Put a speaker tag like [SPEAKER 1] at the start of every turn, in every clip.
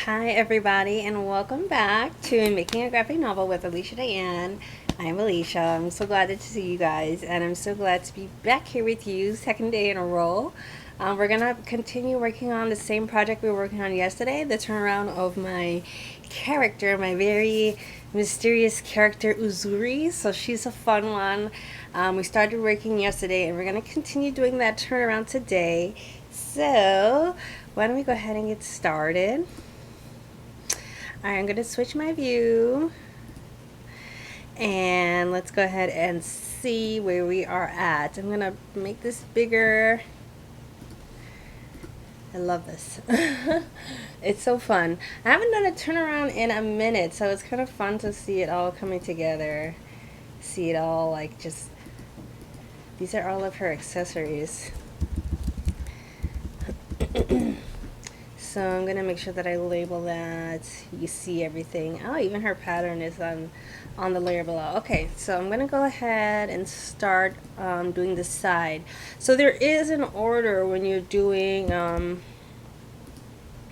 [SPEAKER 1] Hi everybody, and welcome back to Making a Graphic Novel with Alicia Dianne. I'm Alicia. I'm so glad to see you guys, and I'm so glad to be back here with you, second day in a row. We're gonna continue working on the same project we were working on yesterday, the turnaround of my character, my very mysterious character Uzuri. So she's a fun one. We started working yesterday, and we're gonna continue doing that turnaround today. So why don't we go ahead and get started? I'm going to switch my view and let's go ahead and see where we are at. I'm going to make this bigger. I love this. It's so fun. I haven't done a turnaround in a minute, so it's kind of fun to see it all coming together. See it all like just, these are all of her accessories. So I'm going to make sure that I label that. You see everything. Oh, even her pattern is on the layer below. Okay, so I'm going to go ahead and start doing the side. So there is an order when you're doing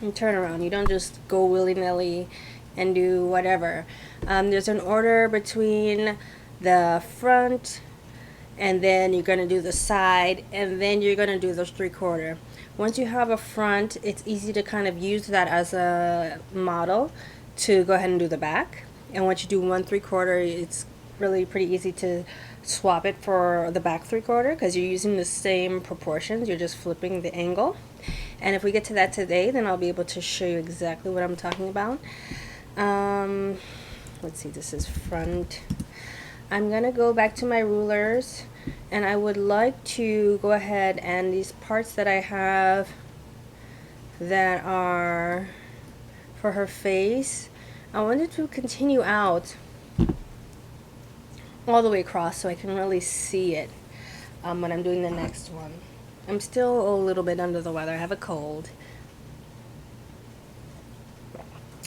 [SPEAKER 1] turnaround. You don't just go willy-nilly and do whatever. There's an order between the front, and then you're going to do the side, and then you're going to do those 3/4. Once you have a front, it's easy to kind of use that as a model to go ahead and do the back. And once you do 1 3/4, it's really pretty easy to swap it for the back 3/4 because you're using the same proportions. You're just flipping the angle. And if we get to that today, then I'll be able to show you exactly what I'm talking about. Let's see, this is front. I'm gonna go back to my rulers, and I would like to go ahead and these parts that I have that are for her face, I wanted to continue out all the way across so I can really see it when I'm doing the next one. I'm still a little bit under the weather. I have a cold.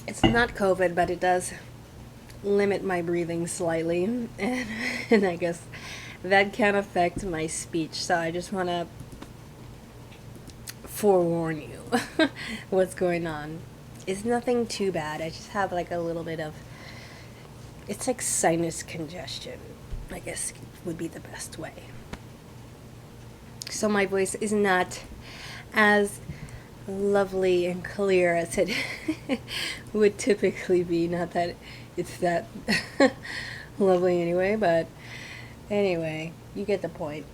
[SPEAKER 1] It's not COVID, but it does limit my breathing slightly, and I guess that can affect my speech, so I just want to forewarn you what's going on. It's nothing too bad. I just have like a little bit of, it's like sinus congestion, I guess would be the best way. So my voice is not as lovely and clear as it would typically be. Not that it's that lovely anyway, but anyway, you get the point.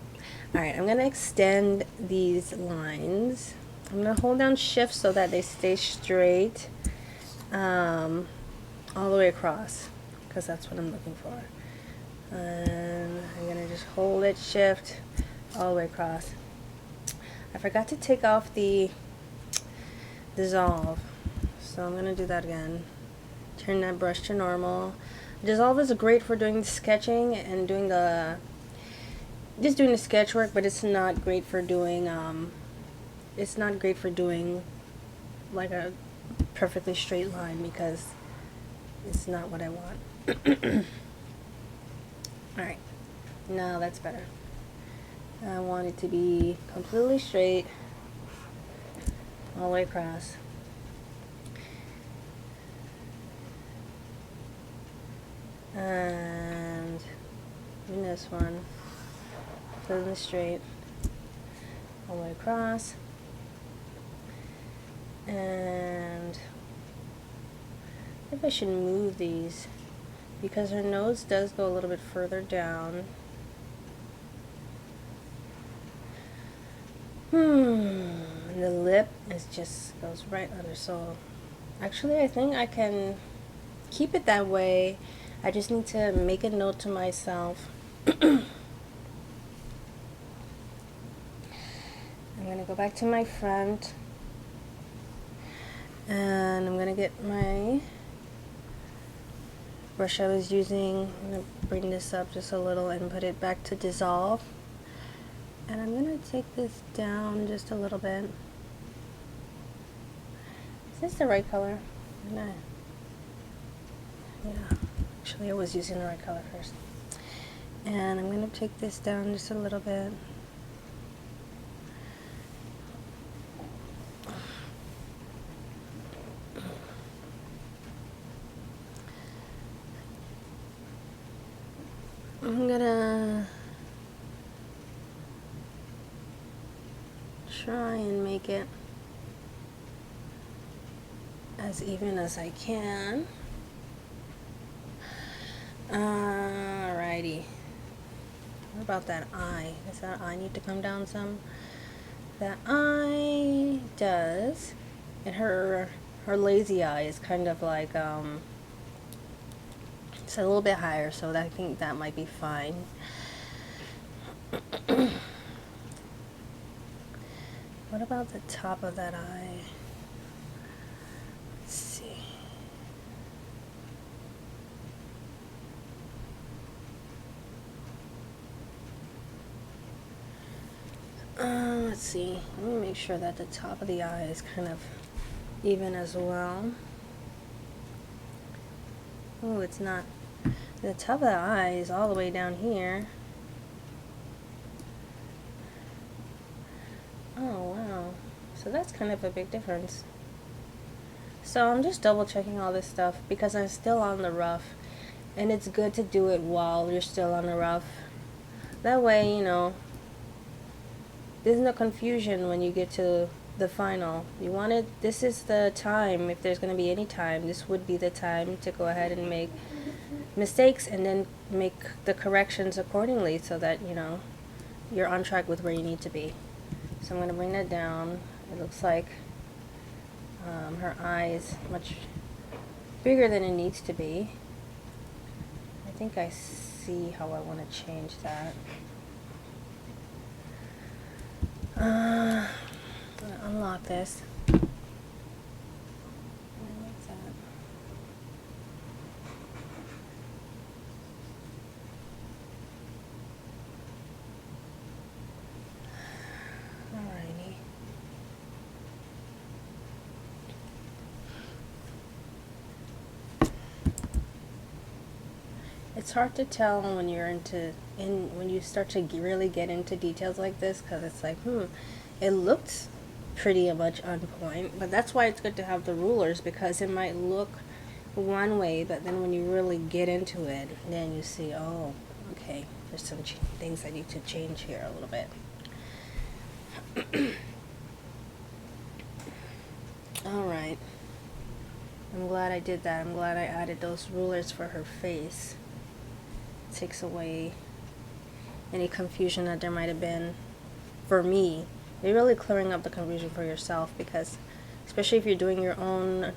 [SPEAKER 1] Alright, I'm going to extend these lines. I'm going to hold down shift so that they stay straight all the way across, because that's what I'm looking for. And I'm going to just hold it, shift, all the way across. I forgot to take off the dissolve, so I'm going to do that again. Turn that brush to normal. Dissolve is great for doing the sketching and doing the sketch work, but it's not great for doing like a perfectly straight line, because it's not what I want. Alright, now that's better. I want it to be completely straight all the way across. And in this one, completely straight all the way across. And maybe I should move these because her nose does go a little bit further down. And the lip goes right under, so actually I think I can keep it that way. I just need to make a note to myself. I'm going to go back to my front, and I'm going to get my brush I was using. I'm going to bring this up just a little and put it back to dissolve. And I'm going to take this down just a little bit. Is this the right color? No. Yeah, actually I was using the right color first. And I'm going to take this down just a little bit. I'm gonna try and make it as even as I can. Alrighty. What about that eye? Does that eye need to come down some? That eye does. And her lazy eye is kind of like it's a little bit higher, so I think that might be fine. What about the top of that eye? Let's see. Let's see. Let me make sure that the top of the eye is kind of even as well. Oh, it's not. The top of the eye is all the way down here. Oh, wow. So that's kind of a big difference. So I'm just double checking all this stuff because I'm still on the rough. And it's good to do it while you're still on the rough. That way, you know, there's no confusion when you get to the final. You want it, this is the time, if there's going to be any time, this would be the time to go ahead and make mistakes and then make the corrections accordingly so that, you know, you're on track with where you need to be. So I'm going to bring that down. It looks like her eye is much bigger than it needs to be. I think I see how I want to change that. I'm going to unlock this. What's that? Alrighty. It's hard to tell when you're when you start to really get into details like this, because it's like, it looks pretty much on point, but that's why it's good to have the rulers, because it might look one way, but then when you really get into it, then you see, oh, okay, there's some things I need to change here a little bit. Alright, I'm glad I did that. I'm glad I added those rulers for her face. Takes away any confusion that there might have been for me. You're really clearing up the confusion for yourself, because especially if you're doing your own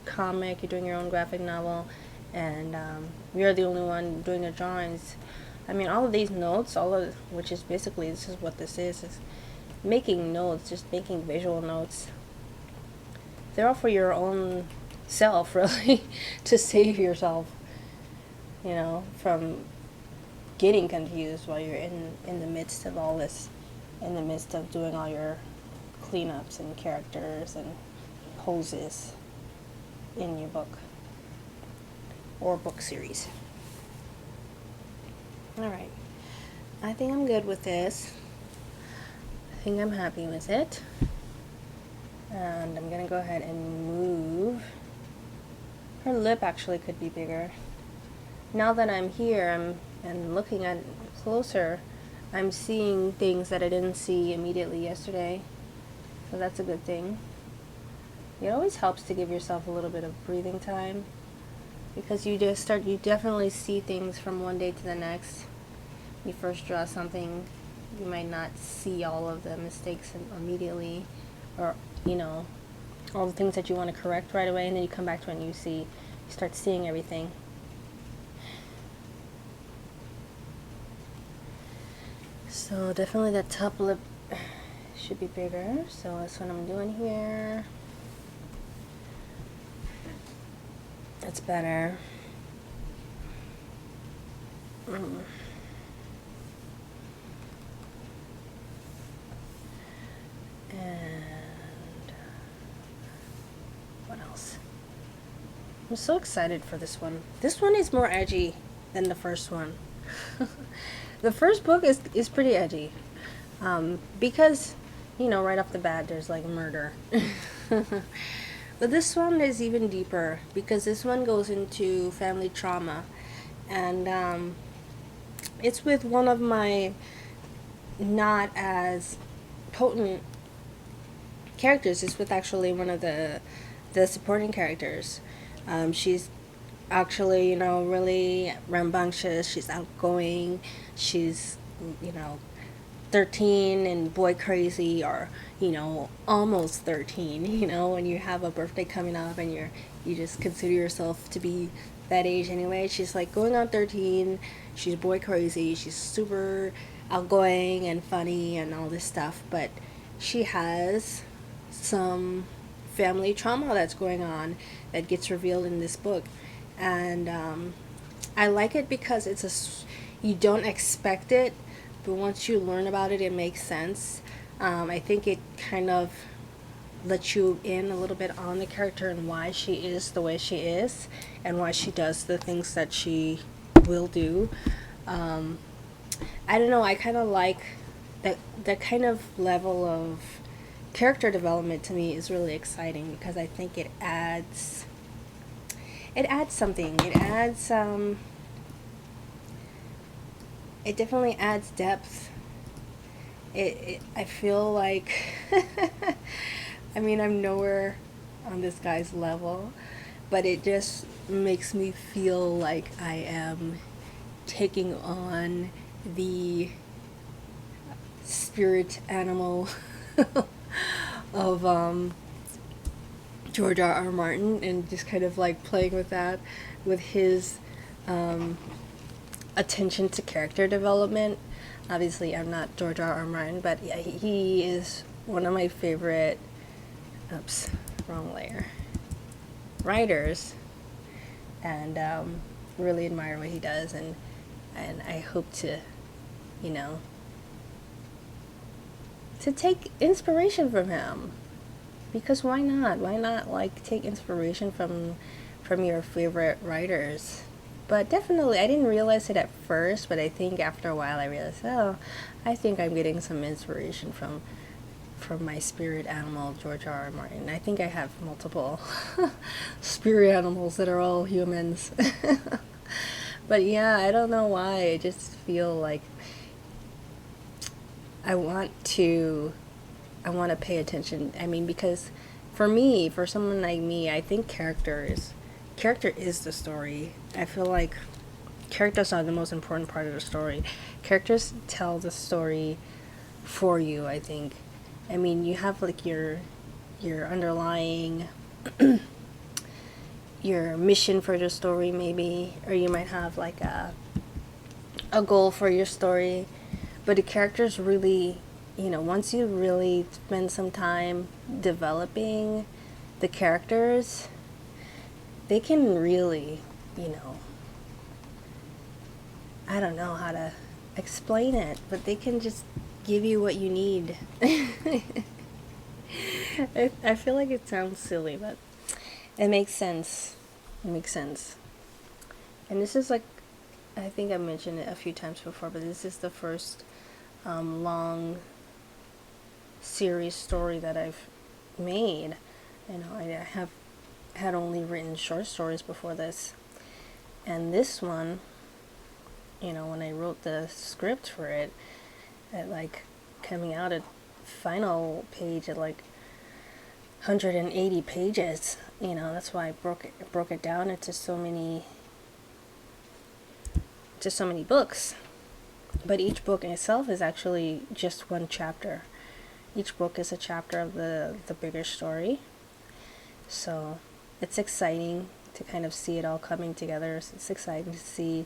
[SPEAKER 1] comic, you're doing your own graphic novel, and you're the only one doing the drawings. I mean, all of these notes, which is basically, this is what this is making notes, just making visual notes. They're all for your own self, really, to save yourself, you know, from getting confused while you're in the midst of all this, in the midst of doing all your cleanups and characters and poses in your book or book series. Alright, I think I'm good with this. I think I'm happy with it. And I'm going to go ahead and move. Her lip actually could be bigger. Now that I'm here and looking at it closer, I'm seeing things that I didn't see immediately yesterday. So that's a good thing. It always helps to give yourself a little bit of breathing time, because you definitely see things from one day to the next. You first draw something, you might not see all of the mistakes immediately, or, you know, all the things that you want to correct right away, and then you come back to it and you start seeing everything. So definitely that top lip should be bigger. So that's what I'm doing here. That's better. And what else? I'm so excited for this one. This one is more edgy than the first one. The first book is pretty edgy, because, you know, right off the bat there's like murder. But this one is even deeper, because this one goes into family trauma, and It's with one of my not as potent characters. It's with actually one of the supporting characters. She's actually, really rambunctious. She's outgoing. She's, you know, 13 and boy crazy, or almost 13, when you have a birthday coming up and you just consider yourself to be that age anyway. She's like going on 13. She's boy crazy. She's super outgoing and funny and all this stuff, but she has some family trauma that's going on that gets revealed in this book. And I like it because you don't expect it, but once you learn about it, it makes sense. I think it kind of lets you in a little bit on the character and why she is the way she is and why she does the things that she will do. I don't know, I kind of like that kind of level of character development. To me is really exciting because I think it adds something. It definitely adds depth. I feel like I mean, I'm nowhere on this guy's level, but it just makes me feel like I am taking on the spirit animal of George R.R. Martin, and just kind of like playing with that, with his attention to character development. Obviously, I'm not George R.R. Martin, but yeah, he is one of my favorite, oops, wrong layer, writers, and really admire what he does, and I hope to, to take inspiration from him, because why not? Why not like take inspiration from your favorite writers? But definitely, I didn't realize it at first, but I think after a while I realized, oh, I think I'm getting some inspiration from my spirit animal, George R. R. Martin. I think I have multiple spirit animals that are all humans. But yeah, I don't know why. I just feel like I want to pay attention. I mean, because for someone like me, I think character is the story. I feel like characters are the most important part of the story. Characters tell the story for you, I think. I mean, you have like your underlying your mission for the story, maybe, or you might have like a goal for your story. But the characters really, once you really spend some time developing the characters, they can really, I don't know how to explain it, but they can just give you what you need. I feel like it sounds silly, but it makes sense. It makes sense. And this is like, I think I mentioned it a few times before, but this is the first long series story that I've made. I have had only written short stories before this. And this one, when I wrote the script for it, at like coming out at final page at like 180 pages, that's why I broke it down into so many books. But each book in itself is actually just one chapter. Each book is a chapter of the bigger story. So it's exciting to kind of see it all coming together. It's exciting to see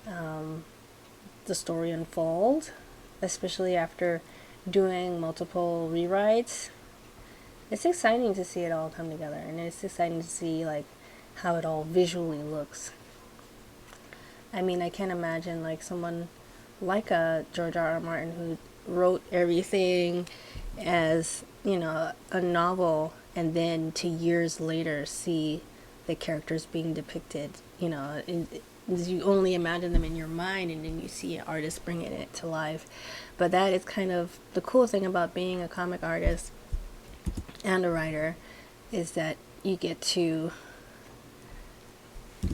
[SPEAKER 1] the story unfold, especially after doing multiple rewrites. It's exciting to see it all come together, and it's exciting to see like how it all visually looks. I mean, I can't imagine like someone like a George R. R. Martin who wrote everything as, a novel, and then to years later see the characters being depicted, you only imagine them in your mind, and then you see an artist bringing it to life. But that is kind of the cool thing about being a comic artist and a writer, is that you get to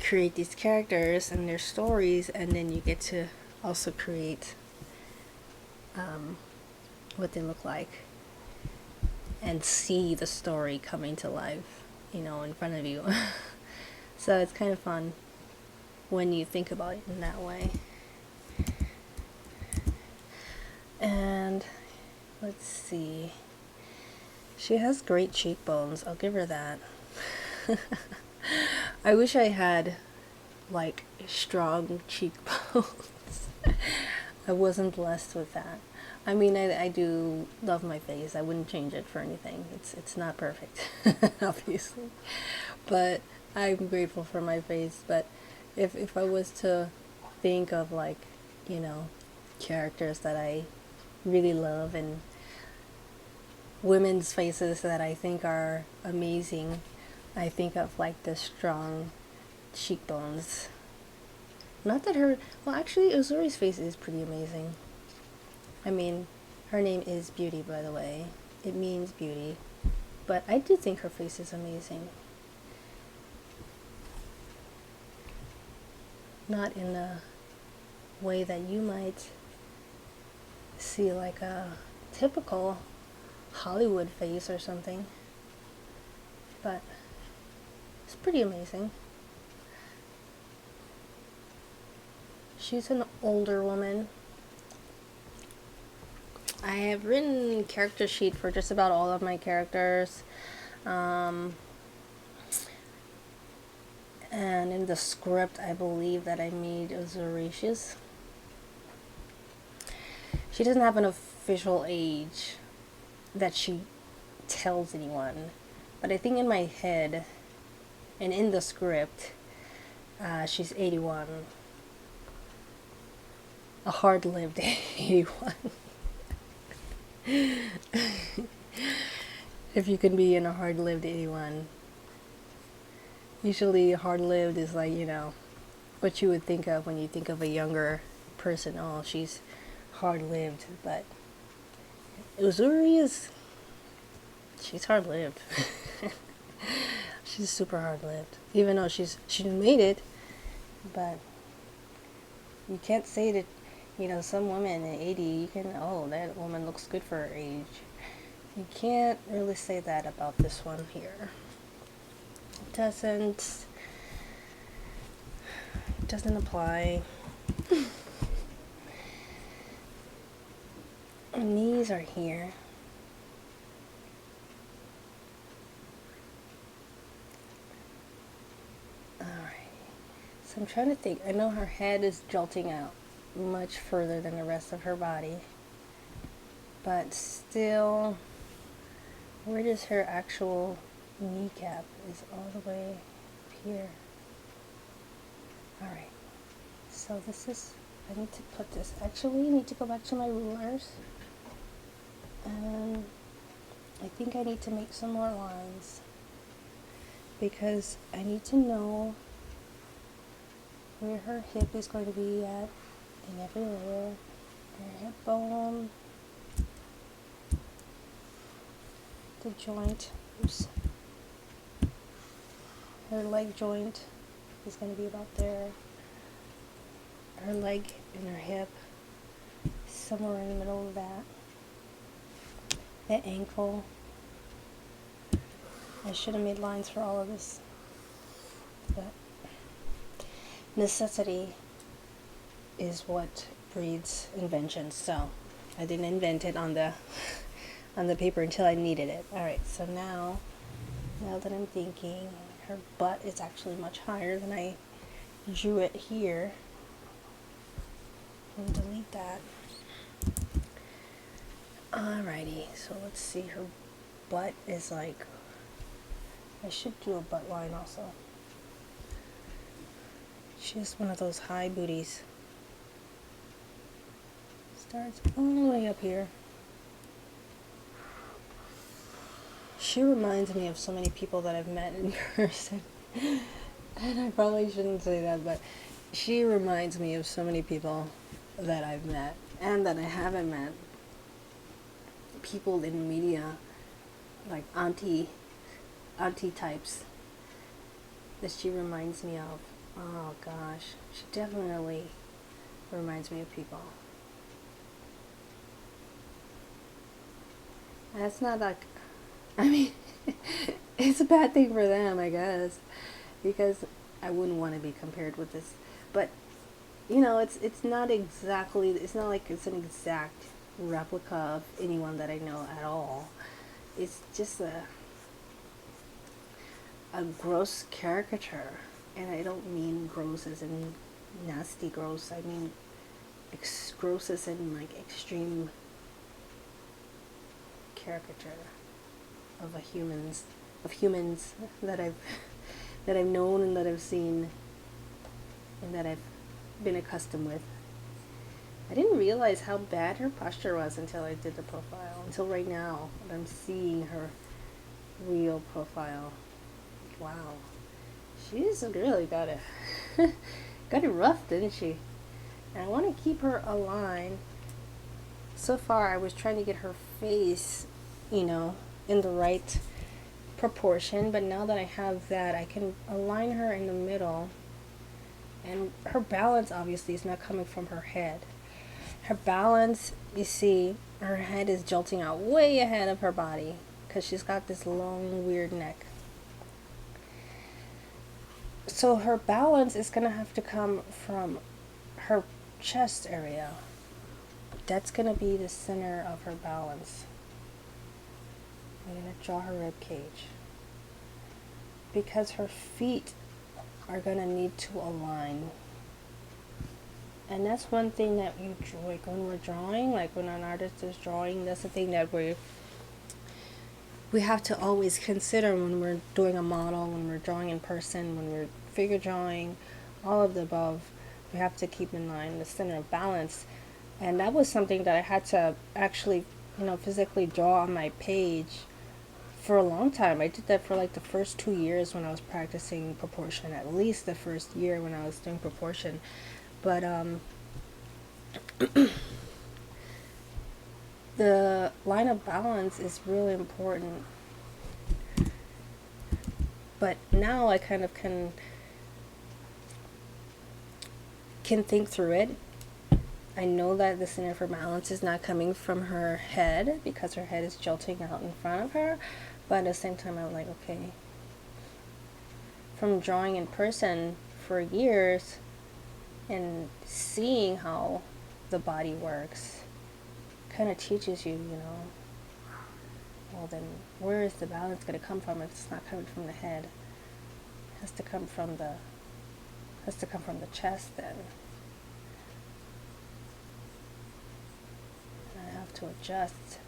[SPEAKER 1] create these characters and their stories, and then you get to also create what they look like and see the story coming to life, in front of you. So it's kind of fun when you think about it in that way. And let's see. She has great cheekbones. I'll give her that. I wish I had like strong cheekbones. I wasn't blessed with that. I mean, I do love my face. I wouldn't change it for anything. It's not perfect, obviously. But I'm grateful for my face. But if I was to think of like, characters that I really love and women's faces that I think are amazing, I think of like the strong cheekbones. Not that well, actually, Uzuri's face is pretty amazing. I mean, her name is Beauty, by the way. It means beauty. But I do think her face is amazing. Not in a way that you might see like a typical Hollywood face or something. But it's pretty amazing. She's an older woman. I have written character sheet for just about all of my characters. And in the script, I believe that I made Uzuricious. She doesn't have an official age that she tells anyone. But I think in my head and in the script, she's 81. A hard-lived 81. If you can be in a hard-lived 81. Usually hard-lived is like, what you would think of when you think of a younger person. Oh, she's hard-lived. But Uzuri she's hard-lived. She's super hard-lived. Even though she made it, but you can't say that, some women at 80, that woman looks good for her age. You can't really say that about this one here. It doesn't apply. Her knees are here. Alright. So I'm trying to think. I know her head is jolting out much further than the rest of her body. But still, where does her actual kneecap is all the way up here. Alright. So I need to put this. Actually, I need to go back to my rulers. And I think I need to make some more lines. Because I need to know where her hip is going to be at in every layer. Her hip bone. The joint. Oops. Her leg joint is going to be about there. Her leg and her hip, somewhere in the middle of that. The ankle. I should have made lines for all of this, but necessity is what breeds invention. So I didn't invent it on the paper until I needed it. All right, so now that I'm thinking, her butt is actually much higher than I drew it here. And delete that. Alrighty, so let's see. Her butt is like, I should do a butt line also. She's one of those high booties. Starts all the way up here. She reminds me of so many people that I've met in person. And I probably shouldn't say that, but she reminds me of so many people that I've met and that I haven't met. People in media, like auntie types that she reminds me of. Oh gosh, she definitely reminds me of people. And it's not like, I mean, it's a bad thing for them, I guess, because I wouldn't want to be compared with this. But you know, it's not exactly, it's not like it's an exact replica of anyone that I know at all. It's just a gross caricature, and I don't mean gross as in nasty gross. I mean gross as in like extreme caricature of humans that I've known and that I've seen and that I've been accustomed with. I didn't realize how bad her posture was until I did the profile. Until right now, that I'm seeing her real profile. Wow, she's really got it got it rough, didn't she? And I want to keep her aligned. So far, I was trying to get her face, you know, in the right proportion, but now that I have that, I can align her in the middle. And her balance obviously is not coming from her head. Her balance, you see, her head is jolting out way ahead of her body because she's got this long, weird neck. So her balance is going to have to come from her chest area. That's going to be the center of her balance. I'm going to draw her rib cage. Because her feet are going to need to align. And that's one thing that you, like when we're drawing, like when an artist is drawing, that's the thing that we have to always consider when we're doing a model, when we're drawing in person, when we're figure drawing, all of the above. We have to keep in mind the center of balance. And that was something that I had to actually, you know, physically draw on my page for a long time. I did that for like the first 2 years when I was practicing proportion, at least the first year when I was doing proportion. But the line of balance is really important. But now I kind of can think through it. I know that the center for balance is not coming from her head because her head is jolting out in front of her. But at the same time, I'm like, okay. From drawing in person for years and seeing how the body works kind of teaches you, you know, well then where is the balance going to come from if it's not coming from the head? It has to come from the chest then. And I have to adjust.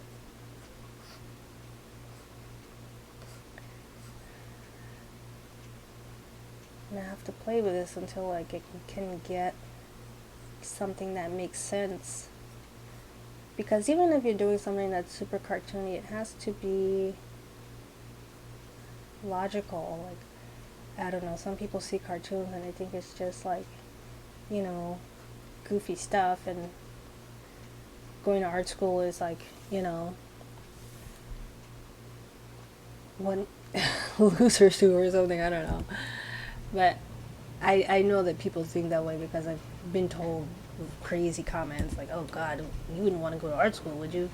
[SPEAKER 1] And I have to play with this until like it can get something that makes sense. Because even if you're doing something that's super cartoony, it has to be logical. Like, I don't know, some people see cartoons and they think it's just like, you know, goofy stuff, and going to art school is like, you know, what losers do or something, I don't know. But I know that people think that way because I've been told crazy comments like, oh God, you wouldn't want to go to art school, would you?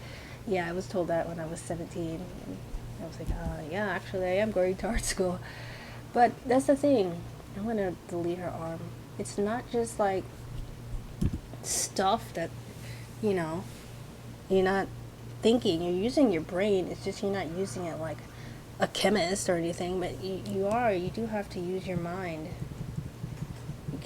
[SPEAKER 1] Yeah, I was told that when I was 17. And I was like, yeah, actually I am going to art school. But that's the thing. I'm going to delete her arm. It's not just like stuff that, you know, you're not thinking. You're using your brain. It's just you're not using it like a chemist or anything, but you do have to use your mind. You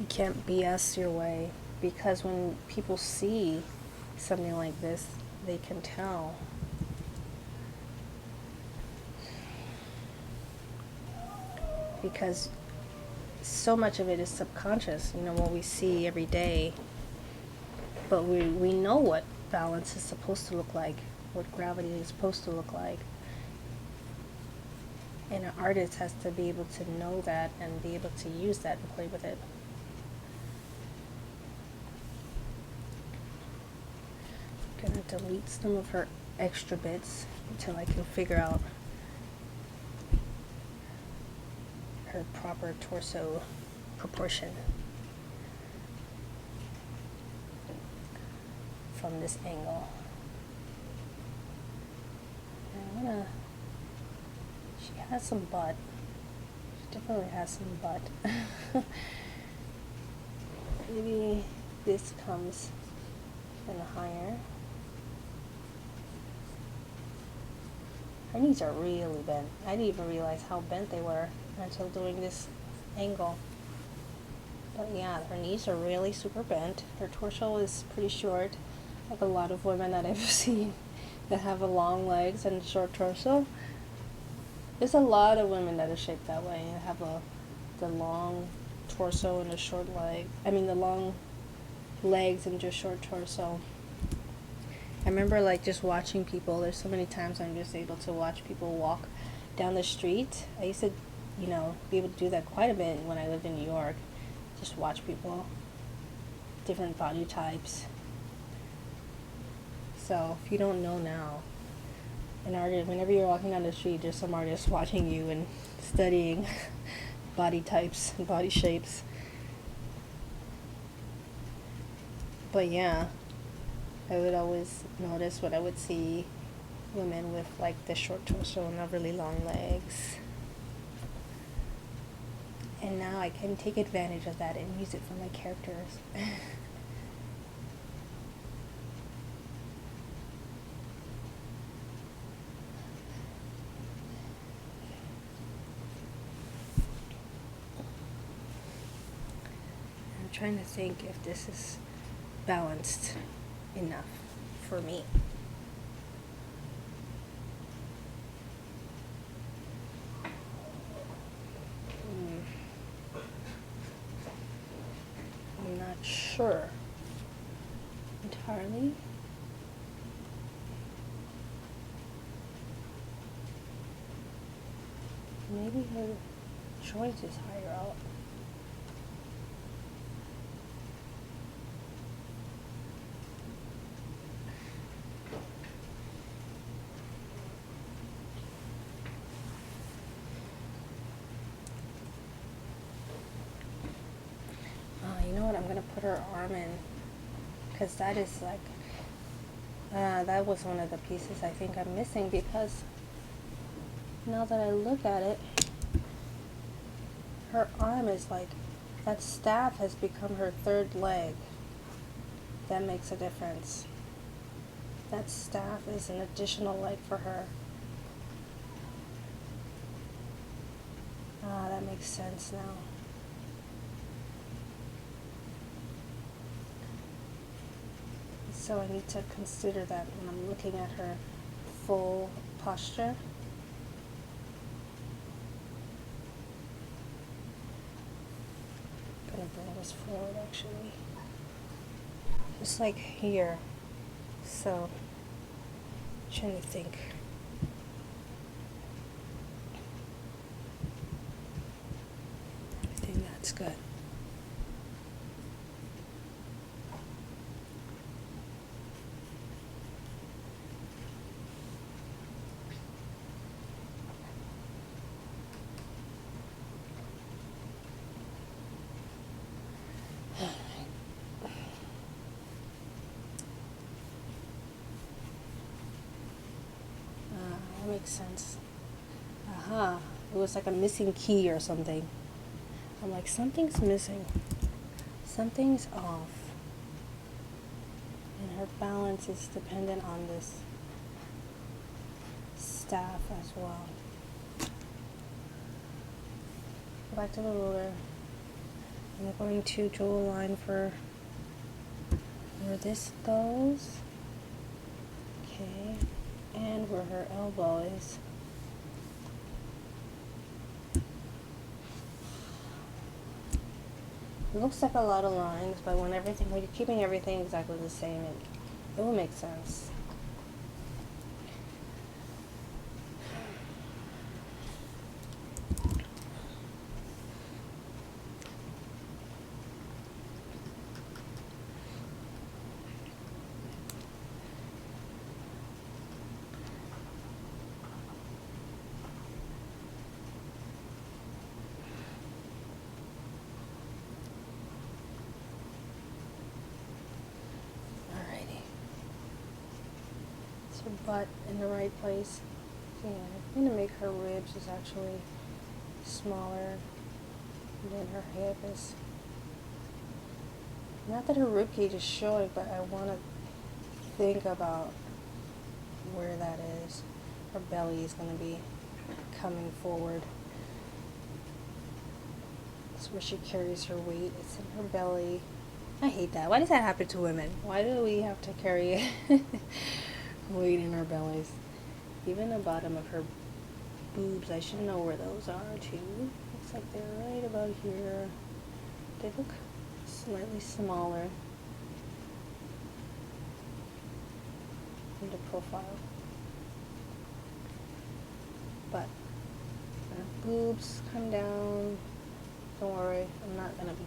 [SPEAKER 1] can't BS your way, because when people see something like this, they can tell. Because so much of it is subconscious, you know, what we see every day. But we know what balance is supposed to look like, what gravity is supposed to look like. And an artist has to be able to know that and be able to use that and play with it. I'm gonna delete some of her extra bits until I can figure out her proper torso proportion from this angle. And she has some butt. She definitely has some butt. Maybe this comes in higher. Her knees are really bent. I didn't even realize how bent they were until doing this angle. But yeah, her knees are really super bent. Her torso is pretty short, like a lot of women that I've seen that have a long legs and short torso. There's a lot of women that are shaped that way and have the long torso and a short leg. I mean the long legs and just short torso. I remember like just watching people. There's so many times I'm just able to watch people walk down the street. I used to, be able to do that quite a bit when I lived in New York. Just watch people, different body types. So if you don't know now, an artist, whenever you're walking down the street, there's some artist watching you and studying body types and body shapes. But yeah, I would always notice when I would see women with like the short torso and the really long legs. And now I can take advantage of that and use it for my characters. I'm trying to think if this is balanced enough for me. I'm not sure entirely. Maybe her joint is higher up. You know what? I'm gonna put her arm in, because that is like, that was one of the pieces I think I'm missing, because now that I look at it, her arm is like, that staff has become her third leg. That makes a difference. That staff is an additional leg for her. That makes sense now. So I need to consider that when I'm looking at her full posture. I'm gonna bring this forward actually. Just like here. So, I'm trying to think. I think that's good. That makes sense. It was like a missing key or something. I'm like, something's missing. Something's off. And her balance is dependent on this staff as well. Go back to the ruler. I'm going to draw a line for where this goes. Okay. And where her elbow is. It looks like a lot of lines, but when you're keeping everything exactly the same, it will make sense. her butt in the right place. So yeah, I'm gonna make her ribs is actually smaller than her hip is. Not that her rib cage is showing, but I want to think about where that is. Her belly is going to be coming forward. That's where she carries her weight. It's in her belly. I hate that. Why does that happen to women? Why do we have to carry weight in our bellies? Even the bottom of her boobs, I should know where those are too. Looks like they're right about here. They look slightly smaller in the profile. But her boobs come down. Don't worry, I'm not going to be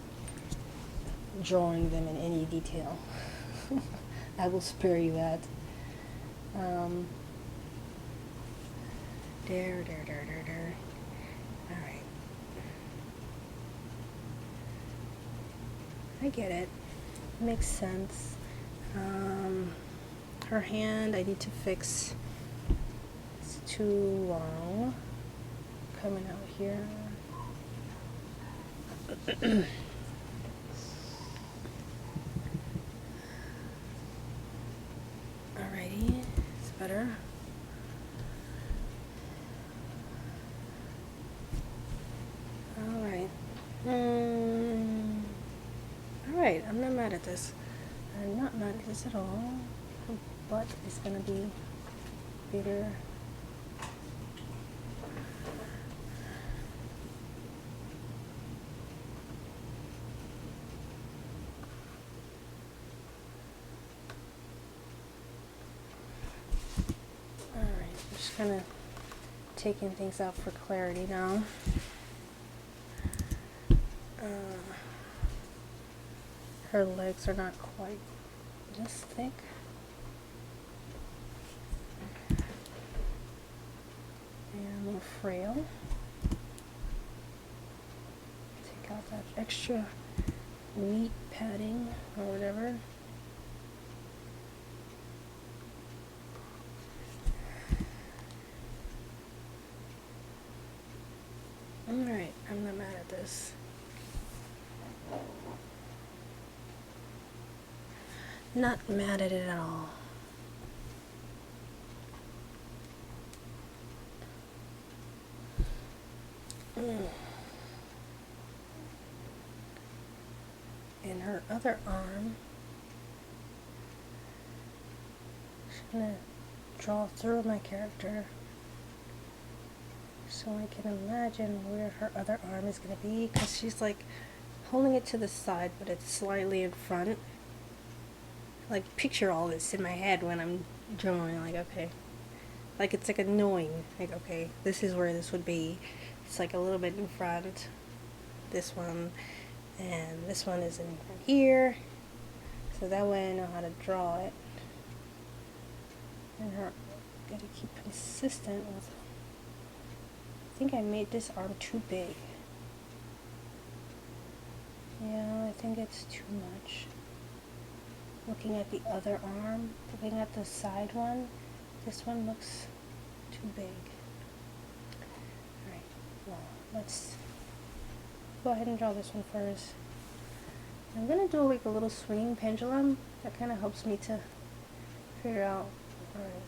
[SPEAKER 1] drawing them in any detail. I will spare you that. There. Alright. I get it. Makes sense. Her hand, I need to fix. It's too long. Coming out here. Alrighty, it's better. Alright. Alright, I'm not mad at this. I'm not mad at this at all. Her butt is gonna be bigger. Kind of taking things out for clarity now. Her legs are not quite this thick. And a little frail. Take out that extra meat padding or whatever. Alright, I'm not mad at this. Not mad at it at all. And her other arm, I'm going to draw through my character so I can imagine where her other arm is going to be, because she's like holding it to the side but it's slightly in front. Like picture all this in my head when I'm drawing, like okay, like it's like annoying, like okay, this is where this would be. It's like a little bit in front, this one, and this one is in here, so that way I know how to draw it. And her, gotta keep consistent with, I think I made this arm too big. Yeah, I think it's too much. Looking at the other arm, looking at the side one, this one looks too big. Alright, well, let's go ahead and draw this one first. I'm going to do like a little swinging pendulum. That kind of helps me to figure out, alright,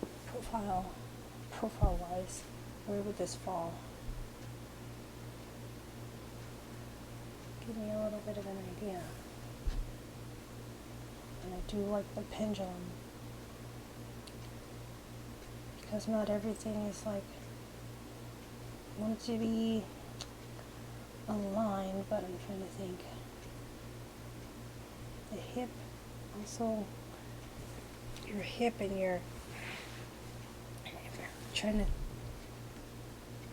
[SPEAKER 1] profile-wise, where would this fall? Give me a little bit of an idea. And I do like the pendulum, because not everything is like, I want it to be aligned, but I'm trying to think. The hip, also your hip and your, I'm trying to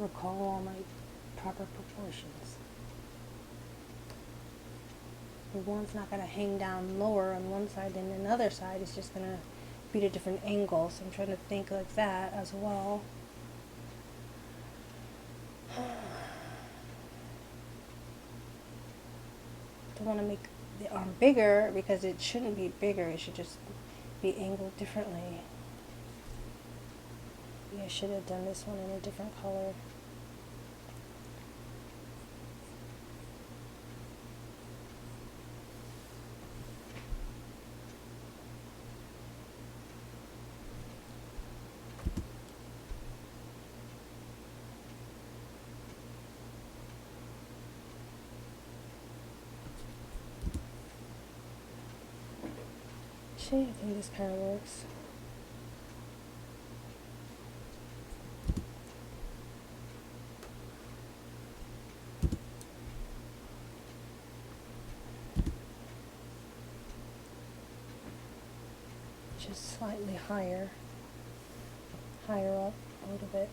[SPEAKER 1] recall all my proper proportions. One's not going to hang down lower on one side than another side. It's just going to be at a different angle. So I'm trying to think like that as well. Don't want to make the arm bigger because it shouldn't be bigger. It should just be angled differently.
[SPEAKER 2] Maybe I should have done this one in a different color. Actually, I think this kind of works. Just slightly higher up a little bit.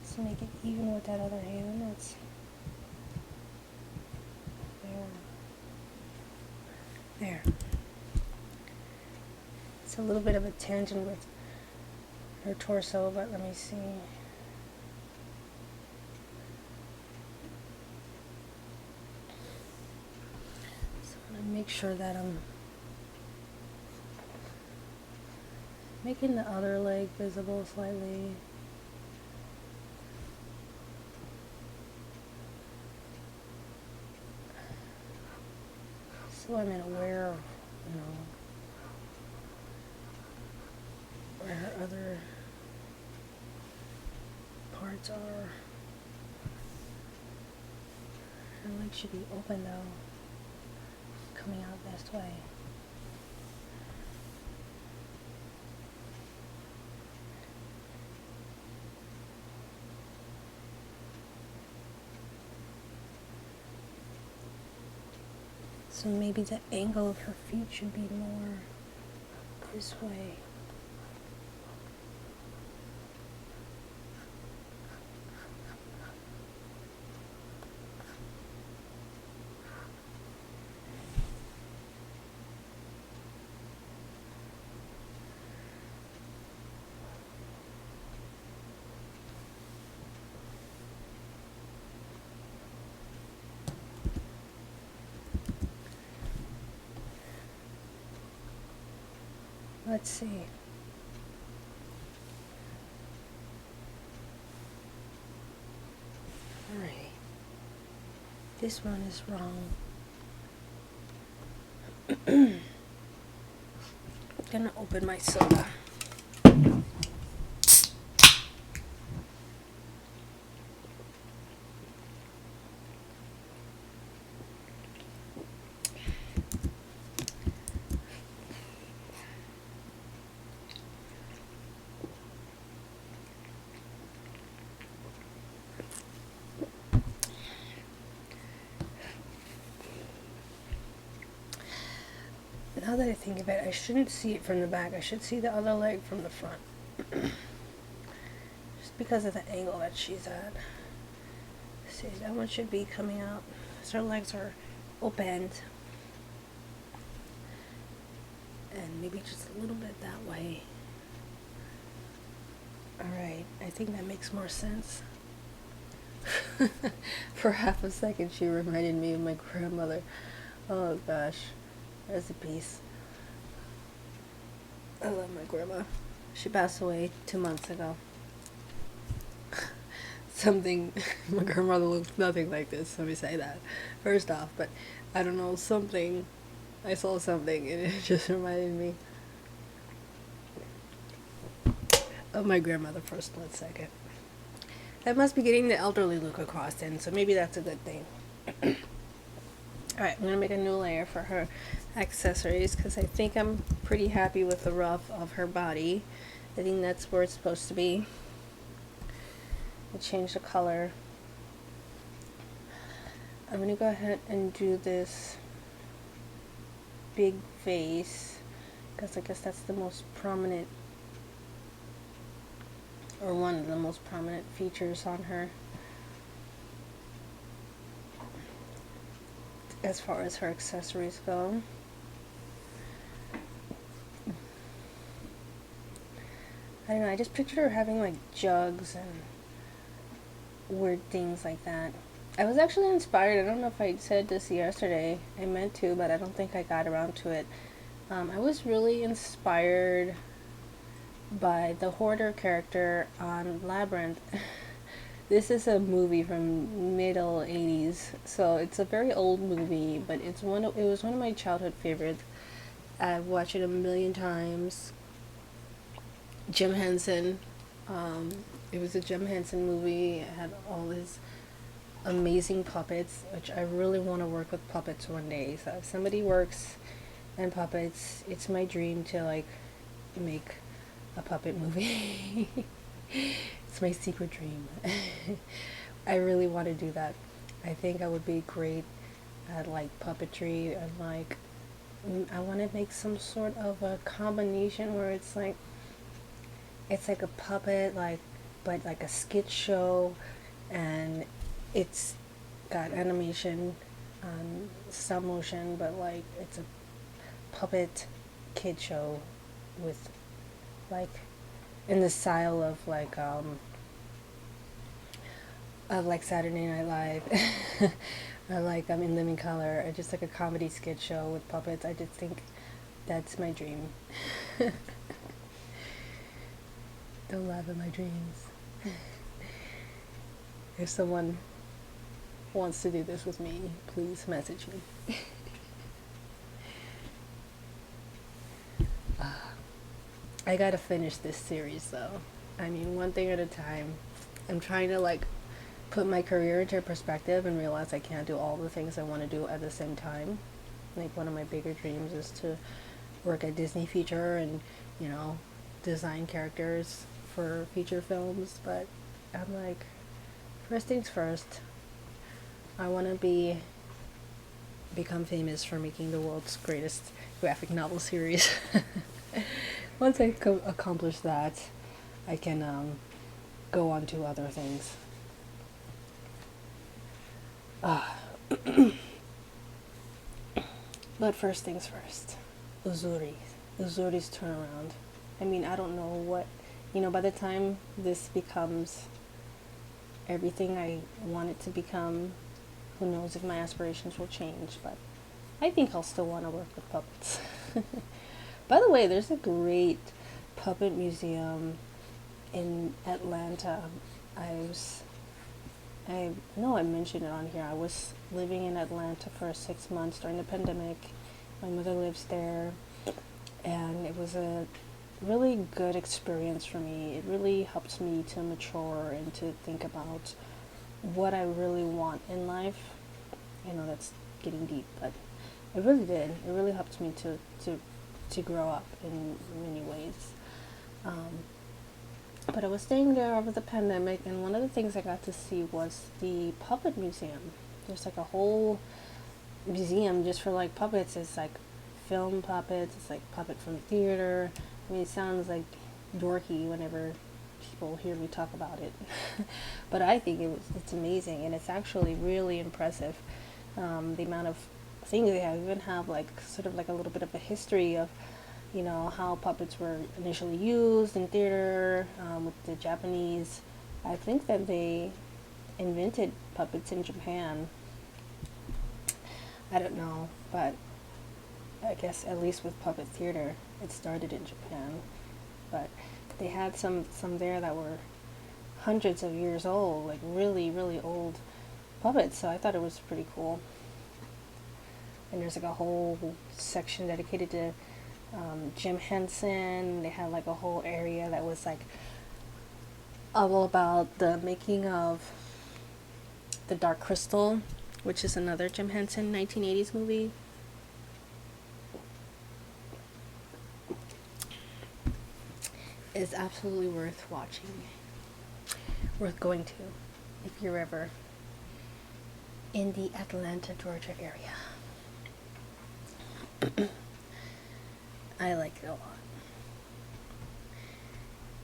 [SPEAKER 2] Let's make it even with that other hand. That's there. It's a little bit of a tangent with her torso, but let me see. So I'm going to make sure that I'm making the other leg visible slightly. So I'm aware of, where her other parts are. Her leg should be open though, coming out this way. So maybe the angle of her feet should be more this way. Let's see. Alright. This one is wrong. I'm gonna open my soda. Now that I think of it, I shouldn't see it from the back. I should see the other leg from the front. Just because of the angle that she's at. See, that one should be coming out. So her legs are opened. And maybe just a little bit that way. Alright, I think that makes more sense. For half a second she reminded me of my grandmother. Oh gosh. Rest in peace. I love my grandma. She passed away 2 months ago. My grandmother looked nothing like this, let me say that. First off, but I don't know, I saw something and it just reminded me of my grandmother for a split second. That must be getting the elderly look across then, so maybe that's a good thing. Alright, I'm going to make a new layer for her accessories because I think I'm pretty happy with the rough of her body. I think that's where it's supposed to be. I'll change the color. I'm going to go ahead and do this big face because I guess that's the most prominent, or one of the most prominent features on her as far as her accessories go. I don't know, I just pictured her having like jugs and weird things like that. I was actually inspired, I don't know if I said this yesterday, I meant to, but I don't think I got around to it. I was really inspired by the hoarder character on Labyrinth. This is a movie from middle 80s, so it's a very old movie, but it was one of my childhood favorites. I've watched it a million times. Jim Henson. It was a Jim Henson movie. It had all his amazing puppets, which I really want to work with puppets one day. So if somebody works in puppets, it's my dream to like make a puppet movie. It's my secret dream. I really want to do that. I think I would be great at like puppetry and like I want to make some sort of a combination where it's like a puppet like but like a skit show, and it's got animation, stop motion, but like it's a puppet kid show with like in the style of like Saturday Night Live. Or like In Living Color, or just like a comedy skit show with puppets. I just think that's my dream. Don't laugh at my dreams. If someone wants to do this with me, please message me. I gotta finish this series though. I mean, one thing at a time. I'm trying to like put my career into perspective and realize I can't do all the things I want to do at the same time. Like one of my bigger dreams is to work at Disney Feature and, you know, design characters for feature films, but I'm like, first things first. I want to become famous for making the world's greatest graphic novel series. Once I accomplish that, I can go on to other things. But first things first. Uzuri's turnaround. I mean, I don't know what, by the time this becomes everything I want it to become, who knows if my aspirations will change, but I think I'll still want to work with puppets. By the way, there's a great puppet museum in Atlanta. I know I mentioned it on here. I was living in Atlanta for 6 months during the pandemic. My mother lives there, and it was a really good experience for me. It really helps me to mature and to think about what I really want in life. I know that's getting deep, but it really did. It really helped me to grow up in many ways. But I was staying there over the pandemic, and one of the things I got to see was the puppet museum. There's like a whole museum just for like puppets. It's like film puppets. It's like puppet from theater. I mean, it sounds like dorky whenever people hear me talk about it, but I think it's amazing, and it's actually really impressive. The amount of things they have. Even have like sort of like a little bit of a history of how puppets were initially used in theater with the Japanese. I think that they invented puppets in Japan. I don't know, but I guess at least with puppet theater, it started in Japan. But they had some there that were hundreds of years old, like really, really old puppets. So I thought it was pretty cool. And there's like a whole section dedicated to Jim Henson. They had like a whole area that was like all about the making of The Dark Crystal, which is another Jim Henson 1980s movie. It's absolutely worth watching, worth going to if you're ever in the Atlanta, Georgia area. I like it a lot.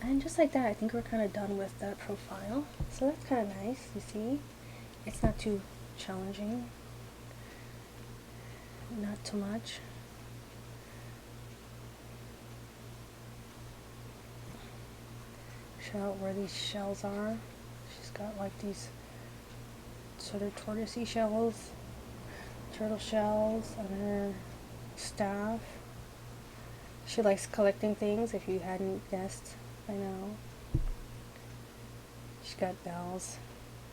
[SPEAKER 2] And just like that, I think we're kind of done with that profile. So that's kind of nice, you see? It's not too challenging. Not too much. Show out where these shells are. She's got like these sort of tortoisey shells, turtle shells on her staff. She likes collecting things, if you hadn't guessed by now. She's got bells.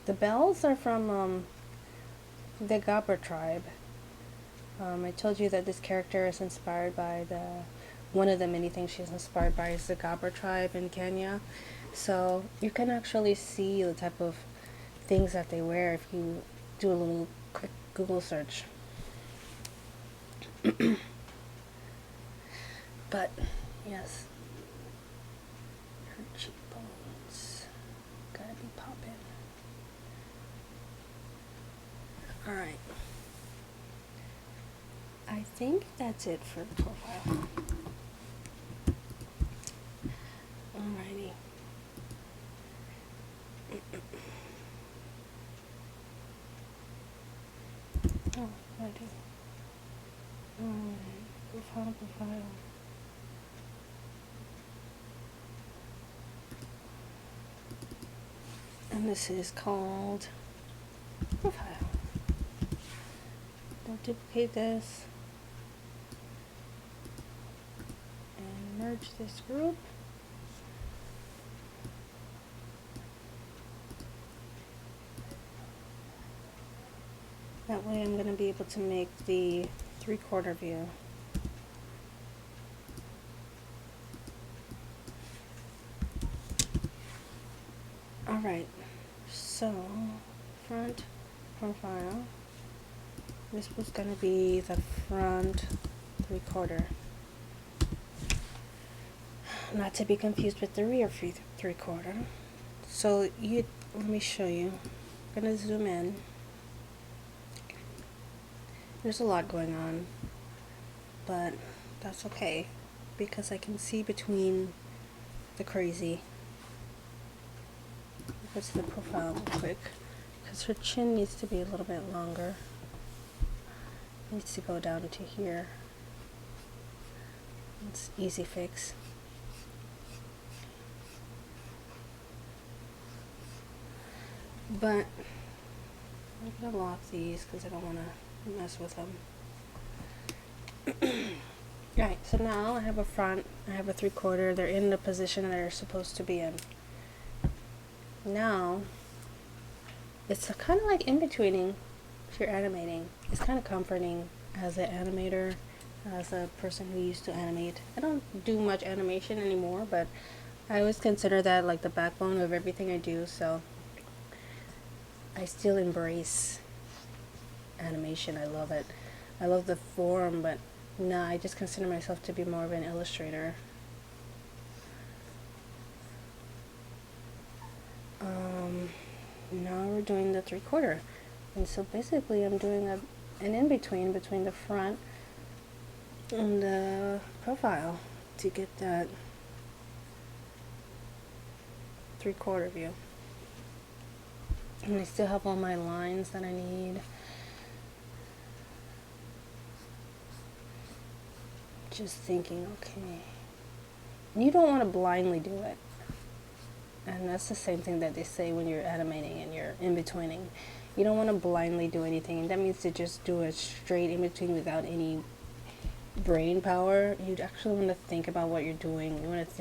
[SPEAKER 2] The bells are from the Gabra tribe. I told you that this character is inspired by one of the many things she's inspired by is the Gabra tribe in Kenya. So you can actually see the type of things that they wear if you do a little quick Google search. But yes, her cheekbones gotta be popping. All right. I think that's it for the profile. Alrighty. Oh, what do I do? Alright, profile. And this is called profile. Don't duplicate this. And merge this group. That way I'm going to be able to make the 3/4 view. Alright, so front profile. This was going to be the front 3/4. Not to be confused with the rear 3/4. So let me show you. I'm going to zoom in. There's a lot going on, but that's okay because I can see between the crazy. Go to the profile real quick because her chin needs to be a little bit longer. It needs to go down to here. It's easy fix. But I'm gonna lock these because I don't want to mess with them. Alright, so now I have a front, I have a 3/4. They're in the position they're supposed to be in. Now, it's kind of like in-betweening if you're animating. It's kind of comforting as an animator, as a person who used to animate. I don't do much animation anymore, but I always consider that like the backbone of everything I do, so I still embrace animation. I love it. I love the form, but no, I just consider myself to be more of an illustrator. Now we're doing the 3/4, and so basically I'm doing an in-between between the front and the profile to get that 3/4 view. And I still have all my lines that I need. Just thinking, okay, you don't want to blindly do it. And that's the same thing that they say when you're animating and you're in-betweening. You don't want to blindly do anything. And that means to just do a straight in-between without any brain power. You actually want to think about what you're doing. You want to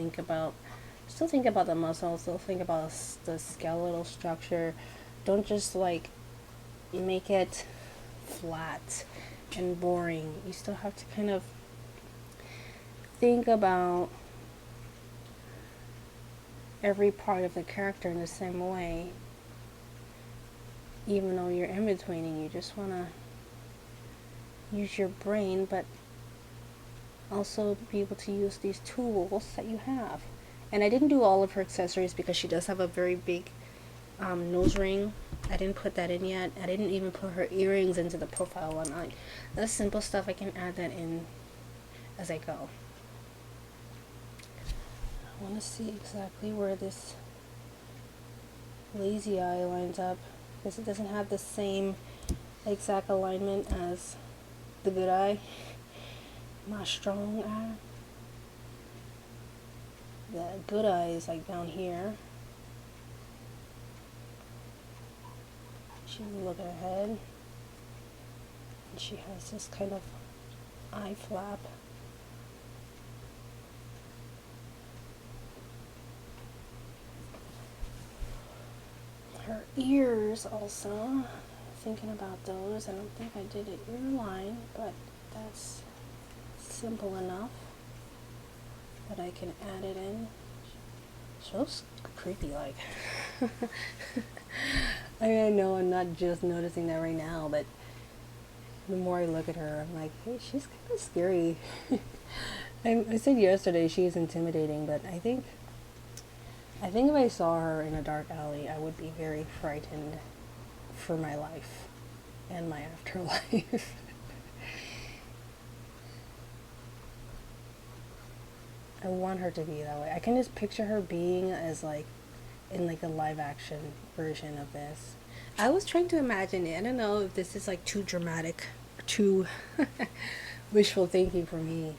[SPEAKER 2] still think about the muscles, still think about the skeletal structure. Don't just like make it flat and boring. You still have to kind of think about every part of the character in the same way. Even though you're in-betweening, you just want to use your brain, but also be able to use these tools that you have. And I didn't do all of her accessories because she does have a very big nose ring. I didn't put that in yet. I didn't even put her earrings into the profile one. That's simple stuff. I can add that in as I go. I want to see exactly where this lazy eye lines up because it doesn't have the same exact alignment as the good eye, my strong eye. The good eye is like down here. She look at her head, and she has this kind of eye flap. ears also. Thinking about those. I don't think I did an ear line, but that's simple enough that I can add it in. So creepy, like. I know I'm not just noticing that right now, but the more I look at her, I'm like, hey, she's kind of scary. I said yesterday she's intimidating, but I think if I saw her in a dark alley, I would be very frightened for my life and my afterlife. I want her to be that way. I can just picture her being as like in like a live action version of this. I was trying to imagine it. I don't know if this is like too dramatic or too wishful thinking for me,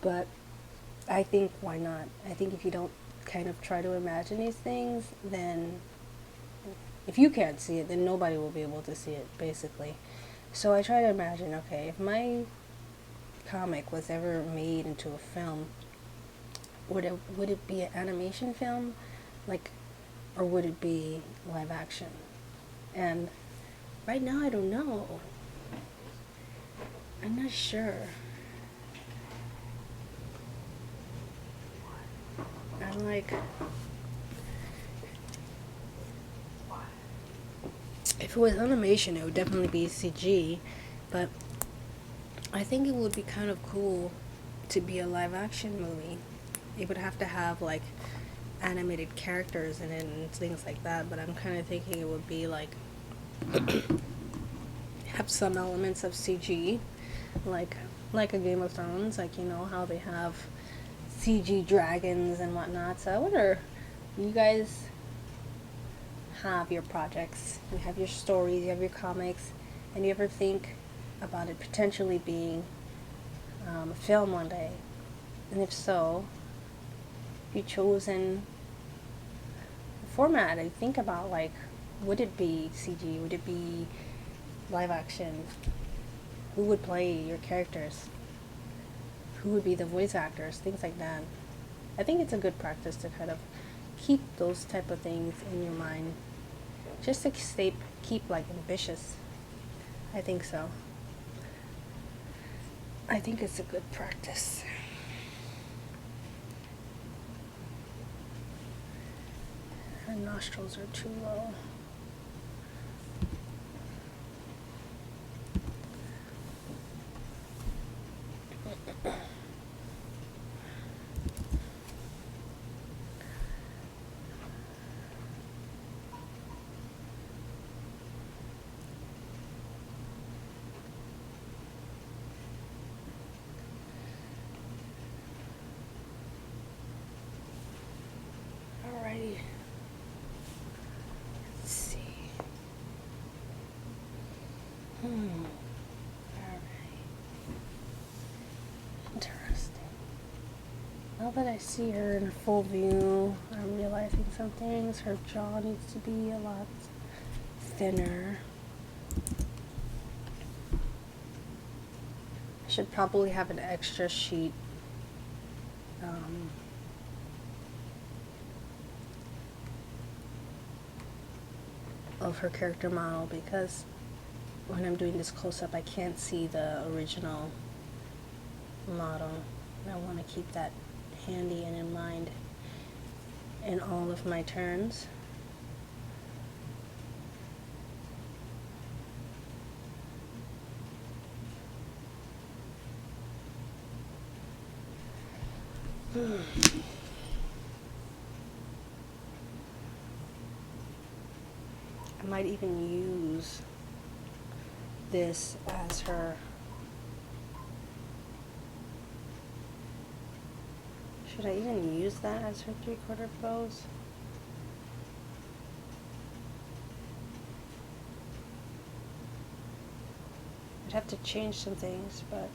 [SPEAKER 2] but I think why not? I think if you don't kind of try to imagine these things, then if you can't see it, then nobody will be able to see it, basically. So I try to imagine, okay, if my comic was ever made into a film, would it be an animation film, like, or would it be live action? And right now I don't know. I'm not sure. I'm like, if it was animation, it would definitely be CG, but I think it would be kind of cool to be a live action movie. It would have to have like animated characters in it and things like that, but I'm kind of thinking it would be like have some elements of CG, like a Game of Thrones, like you know how they have CG dragons and whatnot. So I wonder, you guys have your projects, you have your stories, you have your comics, and you ever think about it potentially being a film one day? And if so, if you chosen format, I think about like, would it be CG? Would it be live action? Who would play your characters? Who would be the voice actors? Things like that. I think it's a good practice to kind of keep those type of things in your mind, just to keep like ambitious. I think so. I think it's a good practice. Her nostrils are too low. Alrighty. Let's see. Alright. Interesting. Now that I see her in full view, I'm realizing some things. Her jaw needs to be a lot thinner. I should probably have an extra sheet of her character model, because when I'm doing this close-up I can't see the original model. I want to keep that handy and in mind in all of my turns. I might even use this as her. Should I even use that as her 3/4 pose? I'd have to change some things, but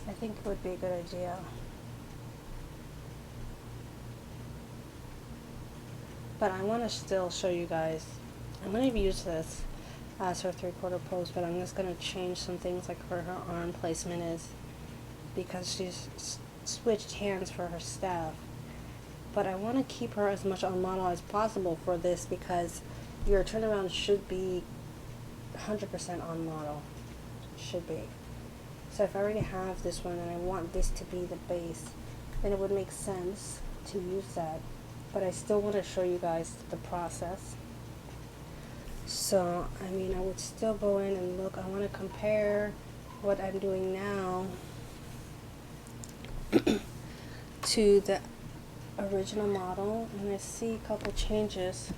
[SPEAKER 2] I think it would be a good idea. But I want to still show you guys. I'm going to use this as her 3/4 pose, but I'm just going to change some things like where her arm placement is, because she's switched hands for her staff. but I want to keep her as much on model as possible for this because your turnaround should be 100% on model. Should be. So if I already have this one and I want this to be the base, then it would make sense to use that. But I still want to show you guys the process. So, I mean, I would still go in and look. I want to compare what I'm doing now to the original model, and I see a couple changes,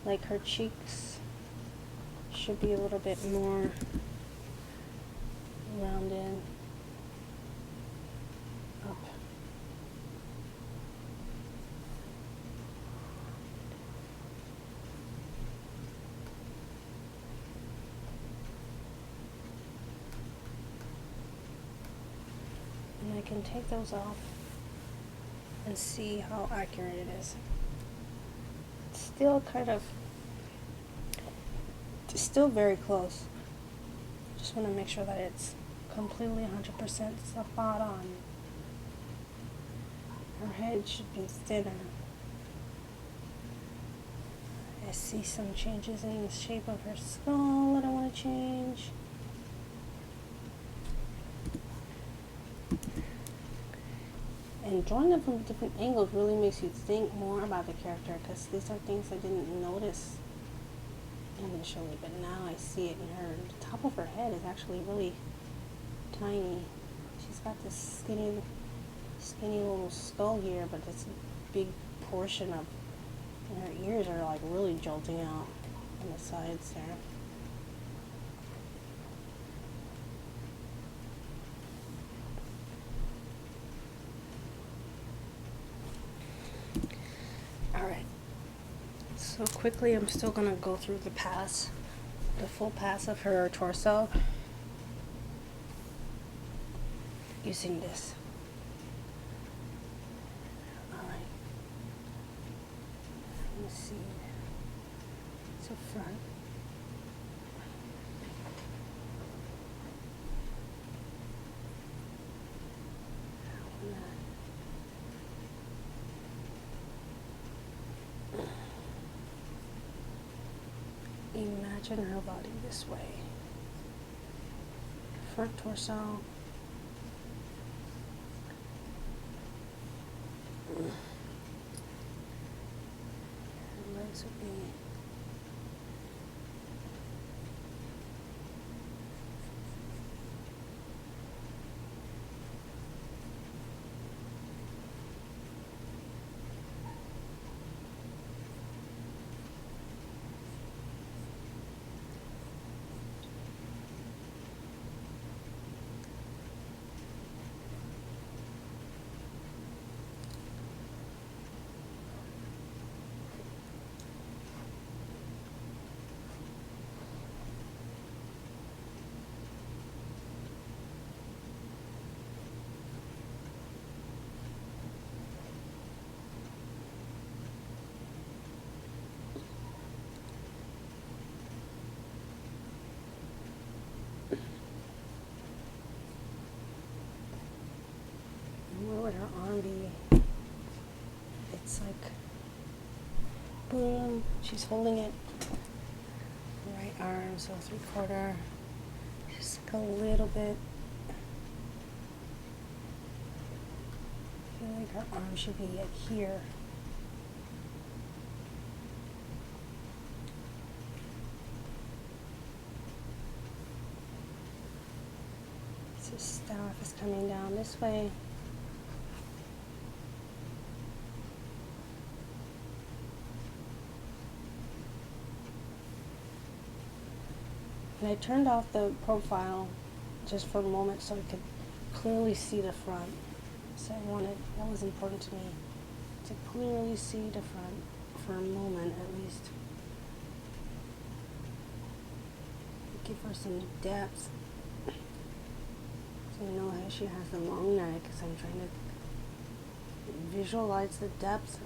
[SPEAKER 2] like her cheeks should be a little bit more rounded up. And I can take those off and see how accurate it is. It's still still very close. Just want to make sure that it's completely 100% spot on. Her head should be thinner. I see some changes in the shape of her skull that I want to change. And drawing them from different angles really makes you think more about the character, because these are things I didn't notice initially, but now I see it in her. The top of her head is actually really tiny. She's got this skinny little skull here, but this big portion of, and her ears are like really jolting out on the sides there. Alright, so quickly I'm still going to go through the full pass of her torso using this. Alright, let's see, so front. Imagine her body this way. Front torso. Her legs would be would her arm be? It's like, boom, she's holding it. Right arm, so 3/4. Just like a little bit. I feel like her arm should be like here. So staff is coming down this way. And I turned off the profile just for a moment so I could clearly see the front. So that was important to me, to clearly see the front for a moment at least. Give her some depth. So you know how she has the long neck, because I'm trying to visualize the depth.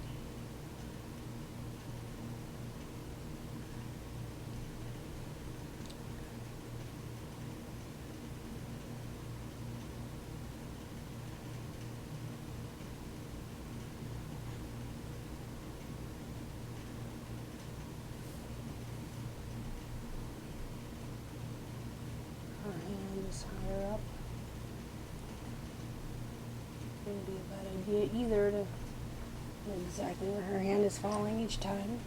[SPEAKER 2] be a bad idea either to know exactly where her hand is falling each time.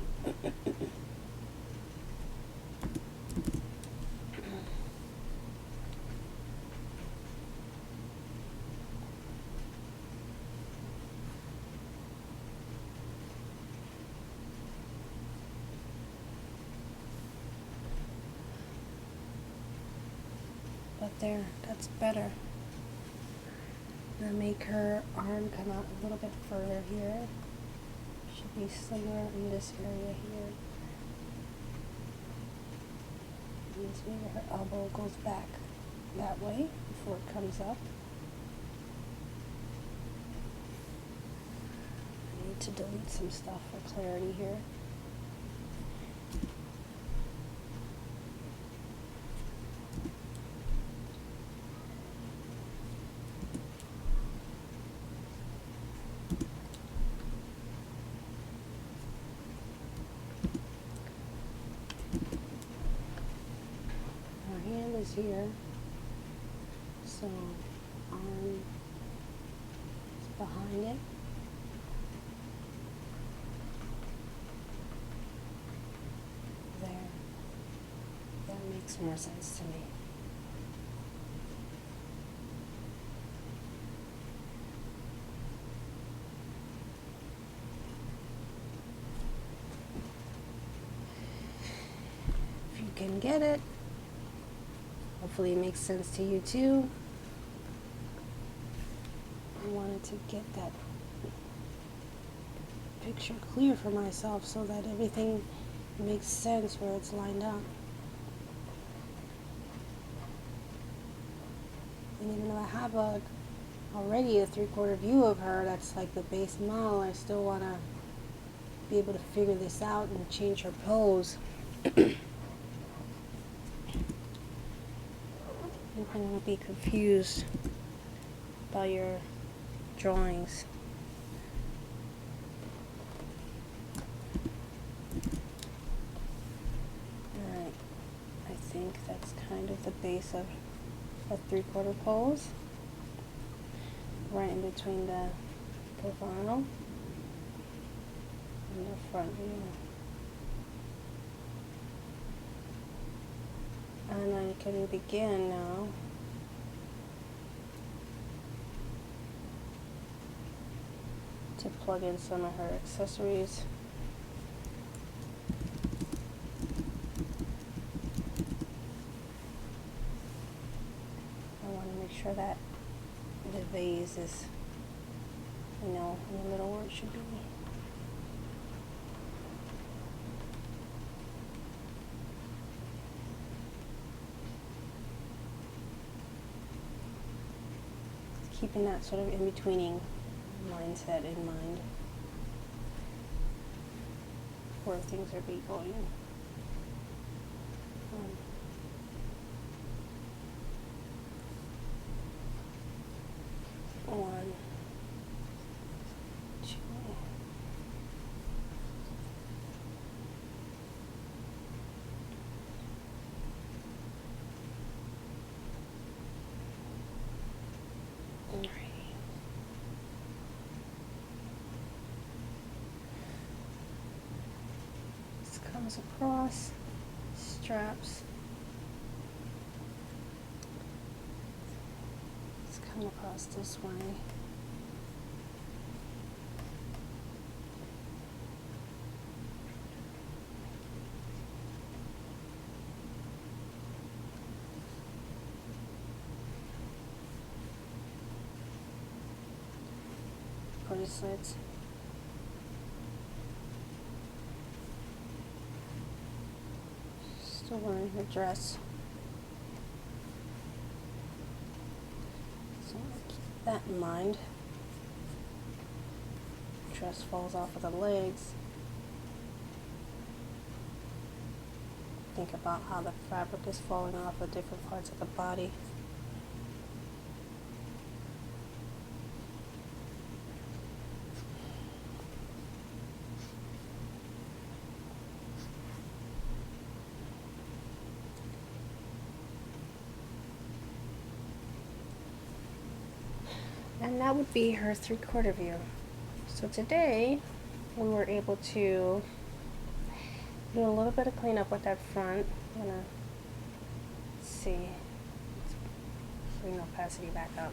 [SPEAKER 2] But there, that's better. Now make her arm come out a little bit further here. Should be somewhere in this area here. And maybe her elbow goes back that way before it comes up. I need to delete some stuff for clarity here. Is here, so arm is behind it. There. That makes more sense to me. If you can get it. Hopefully it makes sense to you too. I wanted to get that picture clear for myself so that everything makes sense where it's lined up. And even though I have already a 3/4 view of her, that's like the base model, I still want to be able to figure this out and change her pose. You won't be confused by your drawings. Alright, I think that's kind of the base of a 3/4 pose, right in between the profile and the front view. And I can begin now to plug in some of her accessories. I want to make sure that the vase is, in the middle where it should be. Keeping that sort of in-betweening mindset in mind where things are going. One, two. Comes across, straps. Let's come across this way. Bracelets. Still wearing her dress. So keep that in mind. Dress falls off of the legs. Think about how the fabric is falling off of different parts of the body. And that would be her 3/4 view. So today we were able to do a little bit of cleanup with that front. I'm gonna see, let's bring opacity back up.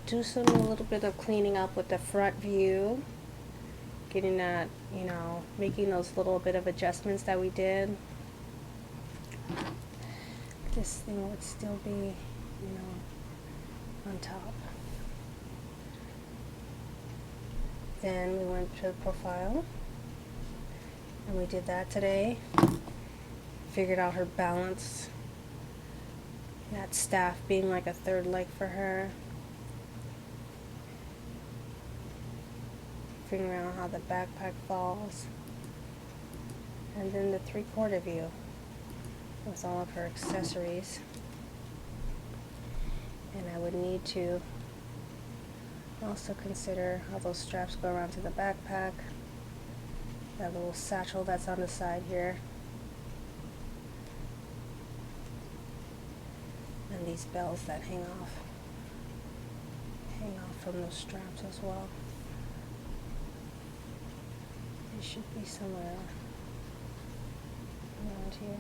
[SPEAKER 2] Do a little bit of cleaning up with the front view, getting that, making those little bit of adjustments that we did. This thing would still be, on top. Then we went to the profile, and we did that today. Figured out her balance, that staff being like a third leg for her. Figuring out how the backpack falls. And then the 3/4 view with all of her accessories. And I would need to also consider how those straps go around to the backpack. That little satchel that's on the side here. And these bells that hang off from those straps as well. They should be somewhere around here.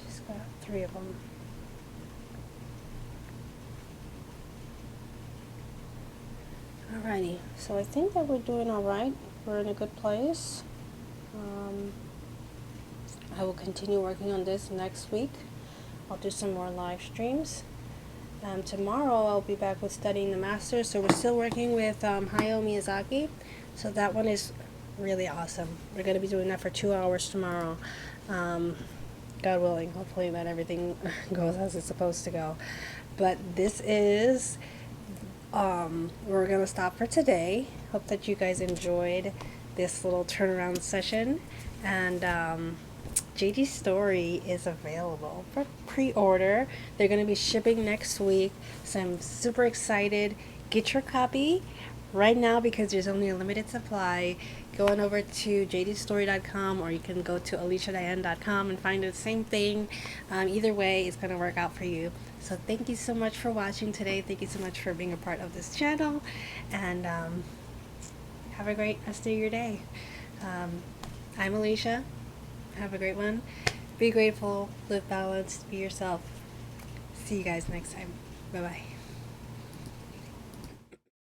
[SPEAKER 2] She's got 3 of them. Alrighty, so I think that we're doing alright. We're in a good place. I will continue working on this next week. I'll do some more live streams. Tomorrow I'll be back with studying the masters. So we're still working with Hayao Miyazaki. So that one is really awesome. We're going to be doing that for 2 hours tomorrow. God willing, hopefully that everything goes as it's supposed to go. But this is, we're going to stop for today. Hope that you guys enjoyed this little turnaround session. And Jaydi's story is available for pre-order. They're going to be shipping next week, so I'm super excited. Get your copy right now because there's only a limited supply. Go on over to jaydistory.com, or you can go to aliciadianne.com and find the same thing. Either way, it's going to work out for you. So thank you so much for watching today. Thank you so much for being a part of this channel, and have a great rest of your day. I'm Alicia. Have a great one. Be grateful, live balanced, be yourself. See you guys next time. Bye-bye.